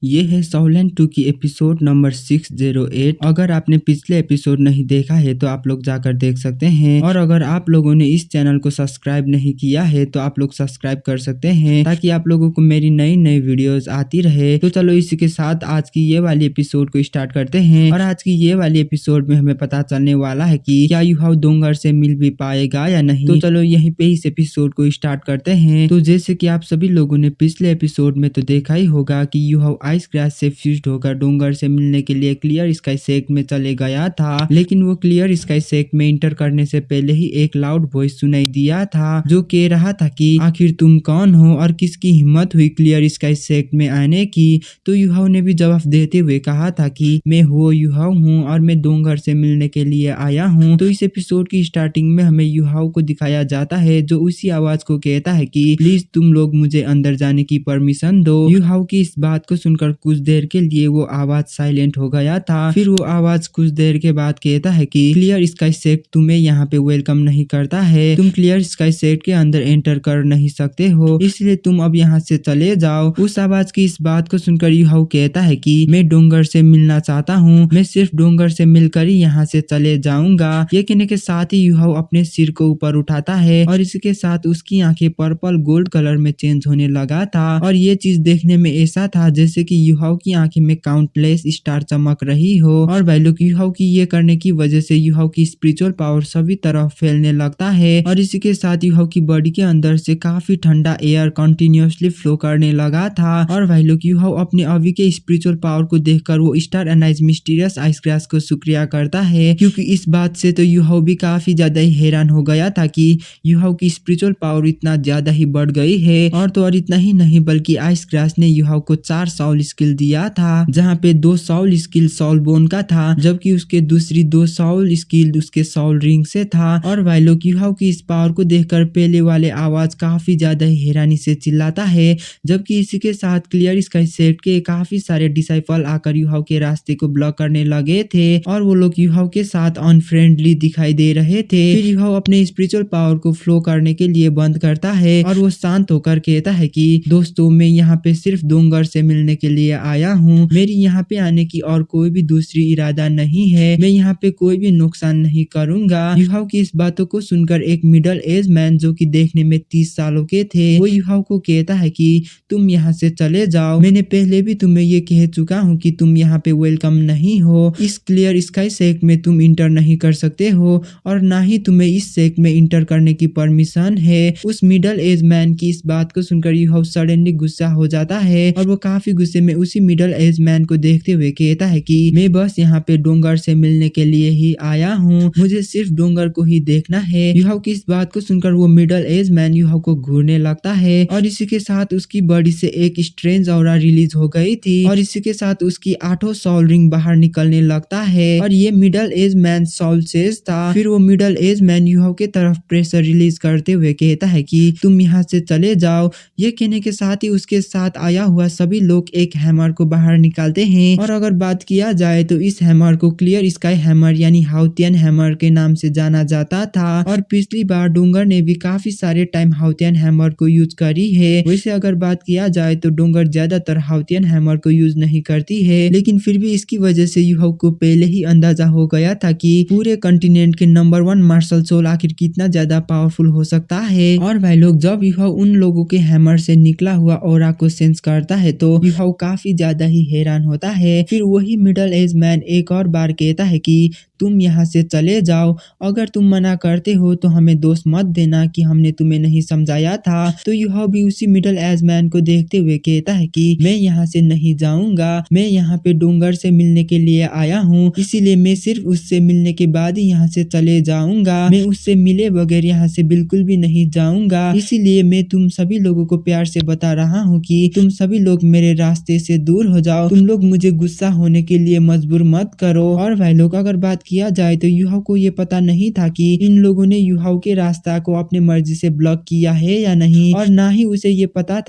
ये है सॉल्हेंट 2 की एपिसोड नंबर 608। अगर आपने पिछले एपिसोड नहीं देखा है तो आप लोग जाकर देख सकते हैं, और अगर आप लोगों ने इस चैनल को सब्सक्राइब नहीं किया है तो आप लोग सब्सक्राइब कर सकते हैं ताकि आप लोगों को मेरी नई नई वीडियोस आती रहे। तो चलो इसी के साथ आज की ये वाली एपिसोड को स्टार्ट करते हैं। और आज की ये वाली एपिसोड में हमें पता चलने वाला है कि क्या यूहाओ डोंगर से मिल भी पाएगा या नहीं। तो चलो यहीं पे इस एपिसोड को स्टार्ट करते हैं। तो जैसे कि आप सभी लोगों ने पिछले एपिसोड में तो देखा ही होगा कि यूहाओ आइस ग्रास से फ्यूज्ड होकर डोंगर से मिलने के लिए क्लियर स्काई सेक्ट में चले गया था, लेकिन वो क्लियर स्काई सेक्ट में इंटर करने से पहले ही एक लाउड वॉइस सुनाई दिया था जो कह रहा था कि आखिर तुम कौन हो और किसकी हिम्मत हुई क्लियर स्काई सेक्ट में आने की। तो यूहाओ ने भी जवाब देते हुए कहा था कि मैं वो यूहाओ हूँ और मैं डोंगर से मिलने के लिए आया हूँ। तो इस एपिसोड की स्टार्टिंग में हमें यूहाओ को दिखाया जाता है जो उसी आवाज को कहता है कि प्लीज तुम लोग मुझे अंदर जाने की परमिशन दो। यूहाओ की इस बात को सुनकर कुछ देर के लिए वो आवाज साइलेंट हो गया था। फिर वो आवाज कुछ देर के बाद कहता है कि क्लियर स्काई सेक्ट तुम्हें यहाँ पे वेलकम नहीं करता है, तुम क्लियर स्काई सेक्ट के अंदर एंटर कर नहीं सकते हो, इसलिए तुम अब यहाँ से चले जाओ। उस आवाज की इस बात को सुनकर यूहाओ कहता है कि मैं डोंगर से मिलना चाहता हूँ, मैं सिर्फ डोंगर से मिलकर ही यहाँ से चले जाऊंगा। ये कहने के साथ ही यूहाओ अपने सिर को ऊपर उठाता है और इसके साथ उसकी आंखें पर्पल गोल्ड कलर में चेंज होने लगा था। और ये चीज देखने में ऐसा था जैसे कि यूहाओ की आंखें में काउंटलेस स्टार चमक रही हो। और भाई लोग यूहाओ की ये करने की वजह से यूहाओ की स्पिरिचुअल पावर सभी तरफ फैलने लगता है और इसी के साथ यूहाओ की बॉडी के अंदर से काफी ठंडा एयर कंटिन्यूअसली फ्लो करने लगा था। और भाई लोग यूहाओ अपने अभी के स्पिरिचुअल पावर को देखकर वो स्टार एनाइज मिस्टीरियस आइस ग्रास को शुक्रिया करता है, क्योंकि इस बात से तो यूहाओ भी काफी ज्यादा ही हैरान हो गया था कि यूहाओ की स्पिरिचुअल पावर इतना ज्यादा ही बढ़ गई है। और इतना ही नहीं बल्कि आइस ग्रास ने यूहाओ को 4 साउल स्किल दिया था, जहाँ पे 2 साउल स्किल साउल बोन का था, जबकि उसके दूसरी 2 साउल स्किल उसके साउल रिंग से था। और भाई लोग यूहाओ की इस पावर को देखकर पहले वाले आवाज काफी ज्यादा ही हैरानी से चिल्लाता है, जबकि इसी के साथ क्लियर स्काई सेक्ट के काफी सारे डिसाइपल आकर यूहाओ के रास्ते को ब्लॉक करने लगे थे और वो लोग यूहाओ के साथ अनफ्रेंडली दिखाई दे रहे थे। फिर यूहाओ अपने स्पिरिचुअल पावर को फ्लो करने के लिए बंद करता है और वो शांत होकर कहता है कि दोस्तों मैं यहाँ पे सिर्फ डोंगर से मिलने के लिए आया हूँ, मेरी यहाँ पे आने की और कोई भी दूसरी इरादा नहीं है, मैं यहाँ पे कोई भी नुकसान नहीं करूंगा। यूहाओ की इस बातों को सुनकर एक मिडल एज मैन जो कि देखने में 30 सालों के थे वो यूहाओ को कहता है कि तुम यहाँ से चले जाओ, मैंने पहले भी तुम्हें ये कह चुका हूँ कि तुम यहाँ पे वेलकम नहीं हो, इस क्लियर स्काई सेक्ट में तुम इंटर नहीं कर सकते हो और ना ही तुम्हें इस सेक्ट में इंटर करने की परमिशन है। उस मिडल एज मैन की इस बात को सुनकर यूहाओ सडनली गुस्सा हो जाता है और वो काफी गुस्से में उसी मिडल एज मैन को देखते हुए कहता है कि मैं बस यहाँ पे डोंगर से मिलने के लिए ही आया हूँ, मुझे सिर्फ डोंगर को ही देखना है। यूहाओ की इस बात को सुनकर वो मिडल एज मैन यूहाओ को घूरने लगता है और इसी के साथ उसकी बॉडी से एक स्ट्रेंज ऑरा रिलीज हो गई थी और इसी के साथ उसकी 8 सॉल रिंग बाहर निकलने लगता है और ये मिडल एज मैन सॉल सेज था। फिर वो मिडल एज मैन यूहाओ के तरफ प्रेशर रिलीज करते हुए कहता है कि तुम यहाँ से चले जाओ। ये कहने के साथ ही उसके साथ आया हुआ सभी लोग एक हैमर को बाहर निकालते हैं और अगर बात किया जाए तो इस हैमर को क्लियर स्काई हैमर यानी हाउतियन हैमर के नाम से जाना जाता था। और पिछली बार डोंगर ने भी काफी सारे टाइम हाउतियन हैमर को यूज करी है। वैसे अगर बात किया जाए तो डोंगर ज्यादातर हाउतियन हैमर को यूज नहीं करती है, लेकिन फिर भी इसकी वजह से यूहाओ को पहले ही अंदाजा हो गया था कि पूरे कॉन्टिनेंट के नंबर 1 मार्शल सोल आखिर कितना ज्यादा पावरफुल हो सकता है। और भाई लोग जब यूहाओ उन लोगों के हैमर से निकला हुआ ऑरा को सेंस करता है तो यूहाओ काफी ज्यादा ही हैरान होता है। फिर वही मिडल एज मैन एक और बार कहता है कि तुम यहाँ से चले जाओ, अगर तुम मना करते हो तो हमें दोष मत देना कि हमने तुम्हें नहीं समझाया था। तो यूहाओ भी उसी मिडल एज मैन को देखते हुए कहता है कि मैं यहाँ से नहीं जाऊंगा, मैं यहाँ पे डोंगर से मिलने के लिए आया हूँ, इसीलिए मैं सिर्फ उससे मिलने के बाद ही यहाँ से चले जाऊंगा, मैं उससे मिले बगैर यहाँ से बिल्कुल भी नहीं जाऊंगा। इसीलिए मैं तुम सभी लोगों को प्यार से बता रहा हूँ कि तुम सभी लोग मेरे रास्ते से दूर हो जाओ, तुम लोग मुझे गुस्सा होने के लिए मजबूर मत करो। और भाई लोग अगर बात किया जाए तो युहाओ को ये पता नहीं था कि इन लोगों ने युहाओ के रास्ता को अपने मर्जी से ब्लॉक किया है या नहीं, और ना ही उसे ये पता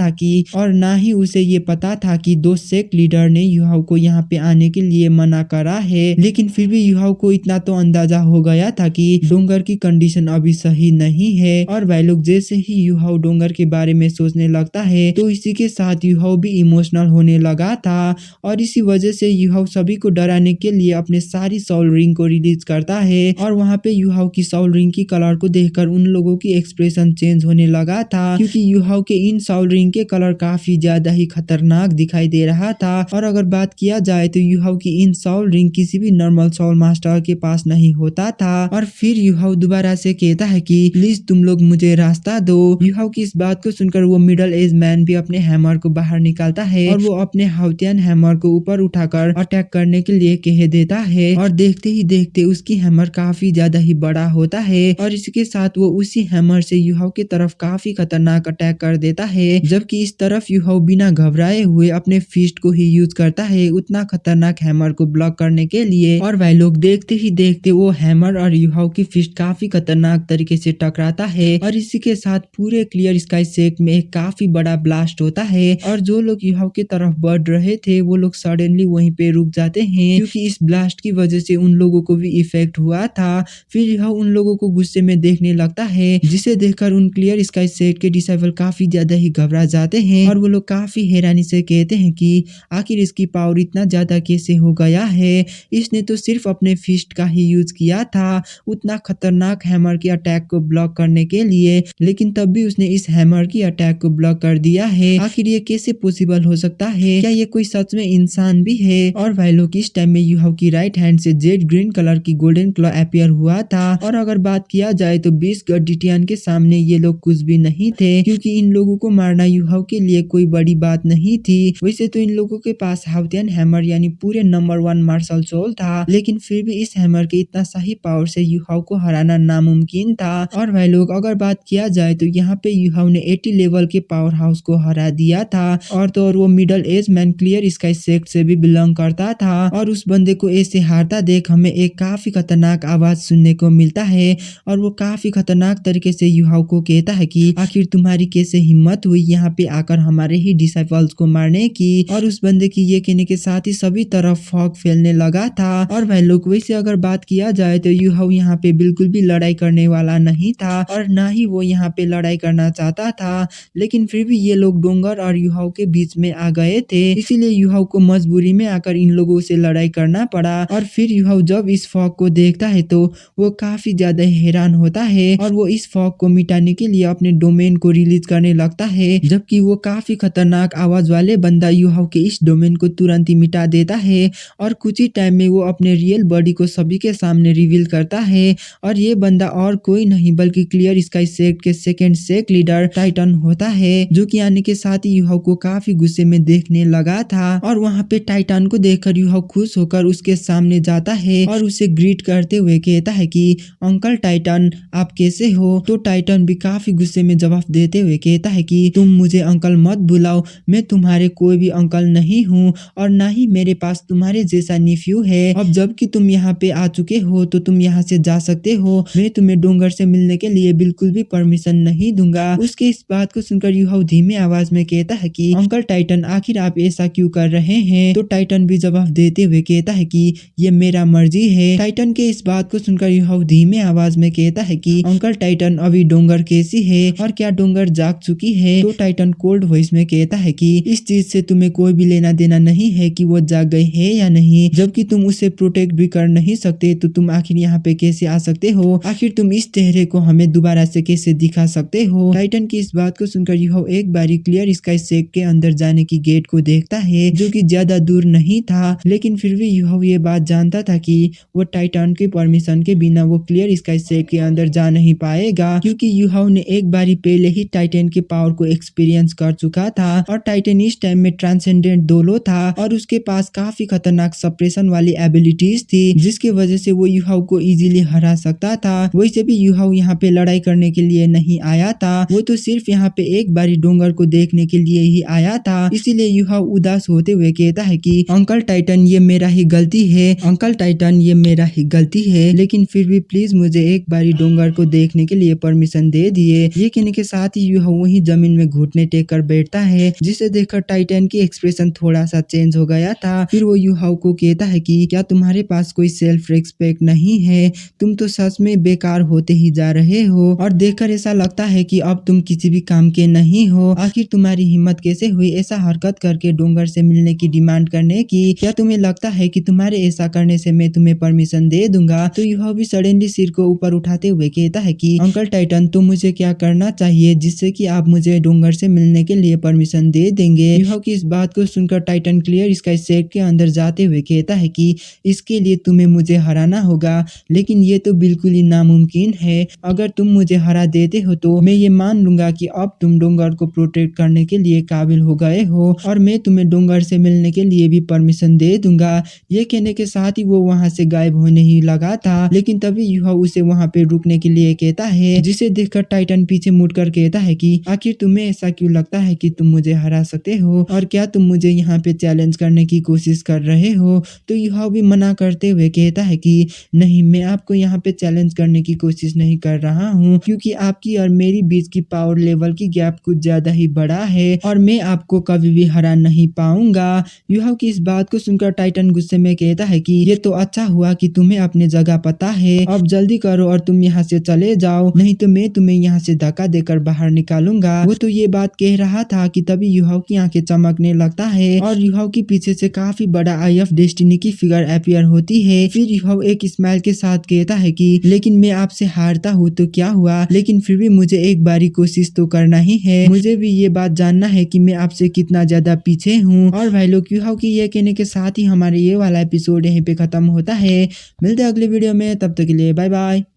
था कि दो सेक्ट लीडर ने युहाओ को यहाँ पे आने के लिए मना करा है। लेकिन फिर भी युहाओ को इतना तो अंदाजा हो गया था कि डोंगर की कंडीशन अभी सही नहीं है। और भाई लोग जैसे ही युहाओ डोंगर के बारे में सोचने लगता है तो इसी के साथ युहाओ भी इमोशनल होने लगा था, और इसी वजह से युहाओ सभी को डराने के लिए अपने सारी सोल रिंग को रिलीज करता है। और वहाँ पे युहाओ की सोल रिंग की कलर को देखकर उन लोगों की एक्सप्रेशन चेंज होने लगा था, क्योंकि युहाओ के इन सोल रिंग के कलर काफी ज्यादा ही खतरनाक दिखाई दे रहा था। और अगर बात किया जाए तो युहाओ की इन सोल रिंग किसी भी नॉर्मल सोल मास्टर के पास नहीं होता था। और फिर युहाओ दोबारा से कहता है कि प्लीज तुम लोग मुझे रास्ता दो। युहाओ की इस बात को सुनकर वो मिडिल एज मैन भी अपने हैमर को बाहर निकालता है और वो अपने हाउतियन हैमर को ऊपर उठाकर अटैक करने के लिए कह देता है। और देखते ही देखते उसकी हैमर काफी ज्यादा ही बड़ा होता है, और इसके साथ वो उसी हैमर से युहाओ की तरफ काफी खतरनाक अटैक कर देता है। जबकि इस तरफ युहाओ बिना घबराए हुए अपने फिस्ट को ही यूज करता है उतना खतरनाक हैमर को ब्लॉक करने के लिए। और भाई लोग देखते ही देखते वो हैमर और युहाओ की फिस्ट काफी खतरनाक तरीके से टकराता है, और इसी के साथ पूरे क्लियर स्काई सेक्ट में एक काफी बड़ा ब्लास्ट होता है। और जो लोग युहाओ की तरफ बढ़ रहे थे वो लोग सडनली वहीं पे रुक जाते हैं, क्योंकि इस ब्लास्ट की वजह से उन लोगों को भी इफेक्ट हुआ था। फिर युहाओ उन लोगों को गुस्से में देखने लगता है, जिसे देखकर उन क्लियर स्काई सेक्ट के डिसाइपल काफी ज्यादा ही घबरा जाते हैं, और वो लोग काफी हैरानी से कहते हैं कि आखिर इसकी पावर इतना ज्यादा कैसे हो गया है, इसने तो सिर्फ अपने फिस्ट का ही यूज किया था उतना खतरनाक हैमर की अटैक को ब्लॉक करने के लिए, लेकिन तब भी उसने इस हैमर की अटैक को ब्लॉक कर दिया है। आखिर ये कैसे पॉसिबल हो सकता है, क्या ये कोई सच में इंसान भी है। और भाई लोग इस टाइम में युहाओ की राइट हैंड से जेड ग्रीन कलर की गोल्डन क्लॉ अपीयर हुआ था। और अगर बात किया जाए तो 20 गडिटियन के सामने ये लोग कुछ भी नहीं थे, क्योंकि इन लोगों को मारना युहाओ के लिए कोई बड़ी बात नहीं थी। वैसे तो इन लोगों के पास हाउतियन हैमर यानी पूरे नंबर 1 मार्शल सोल था, लेकिन फिर भी इस हैमर के इतना सही पावर से युहाओ को हराना नामुमकिन था। और भाई लोग अगर बात किया जाए तो यहाँ पे युहाओ ने 80 लेवल के पावर हाउस को हरा दिया था, और तो और वो middle age man clear sky sect से भी बिलोंग करता था। और उस बंदे को ऐसे हारता देख हमें एक काफी खतरनाक आवाज सुनने को मिलता है, और वो काफी खतरनाक तरीके से युहाओ को कहता है कि आखिर तुम्हारी कैसे हिम्मत हुई यहाँ पे आकर हमारे ही डिसाइपल्स को मारने की। और उस बंदे की ये कहने के साथ ही सभी तरफ फॉग फैलने लगा था। और भाई लोग वैसे अगर बात किया जाए तो युहाओ यहाँ पे बिल्कुल भी लड़ाई करने वाला नहीं था, और ना ही वो यहाँ पे लड़ाई करना चाहता था, लेकिन फिर भी ये लोग डोंगर और युहाओ के बीच में आ गए थे, इसीलिए युहाओ को मजबूरी में आकर इन लोगों से लड़ाई करना पड़ा। और फिर युहाओ जब इस फॉग को देखता है तो वो काफी ज्यादा हैरान होता है, और वो इस फॉग को मिटाने के लिए अपने डोमेन को रिलीज करने लगता है, जबकि वो काफी खतरनाक आवाज वाले बंदा युहाओ के इस डोमेन को तुरंत ही मिटा देता है। और कुछ ही टाइम में वो अपने रियल बॉडी को सभी के सामने रिवील करता है, और ये बंदा और कोई नहीं बल्कि क्लियर स्काई सेक्ट के सेकंड सेक्ट लीडर टाइटन होता है, जो कि आने के साथ ही युहाओ को काफी गुस्से में देखने लगा था। और वहाँ पे टाइटन को देखकर युहाओ खुश होकर उसके सामने जाता है और उसे ग्रीट करते हुए कहता है कि अंकल टाइटन आप कैसे हो। तो टाइटन भी काफी गुस्से में जवाब देते हुए कहता है कि तुम मुझे अंकल मत बुलाओ, मैं तुम्हारे कोई भी अंकल नहीं हूँ, और ना ही मेरे पास तुम्हारे जैसा निफ्यू है। अब जबकि तुम यहाँ पे आ चुके हो तो तुम यहाँ से जा सकते हो, मैं तुम्हें डोंगर से मिलने के लिए बिल्कुल भी परमिशन नहीं दूंगा। उसके इस बात को सुनकर युहाओ धीमे आवाज में कहता है कि अंकल टाइटन आखिर आप ऐसा क्यों कर रहे हैं। तो टाइटन भी जवाब देते हुए कहता है कि ये मेरा मर्जी है। टाइटन के इस बात को सुनकर युहाओ धीमे आवाज में कहता है कि अंकल टाइटन अभी डोंगर कैसी है, और क्या डोंगर जाग चुकी है। तो टाइटन कोल्ड वॉइस में कहता है कि इस चीज से तुम्हें कोई भी लेना देना नहीं है कि वो जाग गई है या नहीं, जबकि तुम उसे प्रोटेक्ट भी कर नहीं सकते, तो तुम आखिर यहाँ पे कैसे आ सकते हो, आखिर तुम इस चेहरे को हमें दोबारा से कैसे दिखा सकते हो। टाइटन की इस बात को सुनकर युहाओ एक बारी क्लियर स्काई सेक्ट के अंदर जाने की गेट को देखता है, जो कि ज्यादा दूर नहीं था, लेकिन फिर भी युहाओ ये बात जानता था कि वो टाइटन की परमिशन के बिना वो क्लियर स्काई सेक्ट के अंदर जा नहीं पाएगा, क्योंकि युहाओ ने एक बारी पहले ही टाइटन के पावर को एक्सपीरियंस कर चुका था, और टाइटन इस टाइम में ट्रांसेंडेंट दोलो था, और उसके पास काफी खतरनाक सप्रेशन वाली एबिलिटीज थी, जिसकी वजह से वो युहाओ को इजीली हरा सकता था। वैसे भी युहाओ यहाँ पे लड़ाई करने के लिए नहीं आया था, वो तो सिर्फ यहाँ पे एक बारी डोंगर को देखने के लिए ही आया था। इसीलिए युहाओ उदास होते हुए कहता है कि अंकल टाइटन ये मेरा ही गलती है, अंकल टाइटन ये मेरा ही गलती है, लेकिन फिर भी प्लीज मुझे एक बारी डोंगर को देखने के लिए परमिशन दे दिए। ये कहने के साथ ही यूहाओ वहीं जमीन में घुटने टेक कर बैठता है, जिसे देखकर टाइटन की एक्सप्रेशन थोड़ा सा चेंज हो गया था। फिर वो यूहाओ को कहता है कि क्या तुम्हारे पास कोई सेल्फ रिस्पेक्ट नहीं है? तुम तो सच में बेकार होते ही जा रहे हो और देखकर ऐसा लगता है कि अब तुम किसी भी काम के नहीं हो। आखिर तुम्हारी हिम्मत कैसे हुई ऐसा हरकत करके डोंगर से मिलने की डिमांड करने की? क्या तुम्हें लगता है कि तुम्हारे ऐसा करने से मैं तुम्हें परमिशन दे दूंगा? तो यूहाओ भी सडनली सिर को ऊपर उठाते हुए कहता है कि अंकल टाइटन, तो मुझे क्या करना चाहिए जिससे कि आप मुझे डोंगर से मिलने के लिए परमिशन दे देंगे? यूहाओ की इस बात को सुनकर टाइटन क्लियर स्काई सेट के अंदर जाते हुए कहता है कि इसके लिए तुम्हें मुझे हराना होगा, लेकिन ये तो बिल्कुल ही नामुमकिन है। अगर तुम मुझे हरा देते हो तो मैं ये मान लूंगा कि अब तुम डोंगर को प्रोटेक्ट करने के लिए काबिल हो गए हो और मैं तुम्हें डोंगर से मिलने के लिए भी परमिशन दे दूंगा। ये कहने के साथ ही वो वहां से गायब होने ही लगा था, लेकिन तभी यूहाओ उसे वहां पे रुकने के लिए कहता है, जिसे देखकर टाइटन पीछे मुड़कर कहता है कि आखिर तुम्हें ऐसा क्यों लगता है कि तुम मुझे हरा सकते हो और क्या तुम मुझे यहाँ पे चैलेंज करने की कोशिश कर रहे हो? तो यूहाओ भी मना करते हुए कहता है कि नहीं, मैं आपको यहाँ पे चैलेंज करने की कोशिश नहीं कर रहा हूँ, क्योंकि आपकी और मेरी बीच की पावर लेवल की गैप कुछ ज्यादा ही बड़ा है और मैं आपको कभी भी हरा नहीं पाऊंगा। यूहाओ की इस बात को सुनकर टाइटन गुस्से में कहता है कि ये तो अच्छा हुआ कि तुम्हें अपने जगह पता है, अब जल्दी करो और तुम यहाँ से चले जाओ, नहीं तो मैं तुम्हें यहाँ से धक्का देकर बाहर निकालूंगा। वो तो ये बात कह रहा था कि तभी यूहाओ की आंखें चमकने लगता है और यूहाओ के पीछे से काफी बड़ा आई ऑफ डेस्टिनी की फिगर अपीयर होती है। फिर यूहाओ एक स्माइल के साथ कहता है कि लेकिन मैं आपसे हारता हूँ तो क्या हुआ, लेकिन फिर भी मुझे एक बारी कोशिश तो करना ही है। मुझे भी ये बात जानना है कि मैं आपसे कितना ज्यादा पीछे हूँ। और भाई लोग यूहाओ की ये कहने के साथ ही हमारे ये वाला एपिसोड यहीं पे खत्म होता है। मिलते हैं अगले वीडियो में, तब तक के लिए बाय बाय।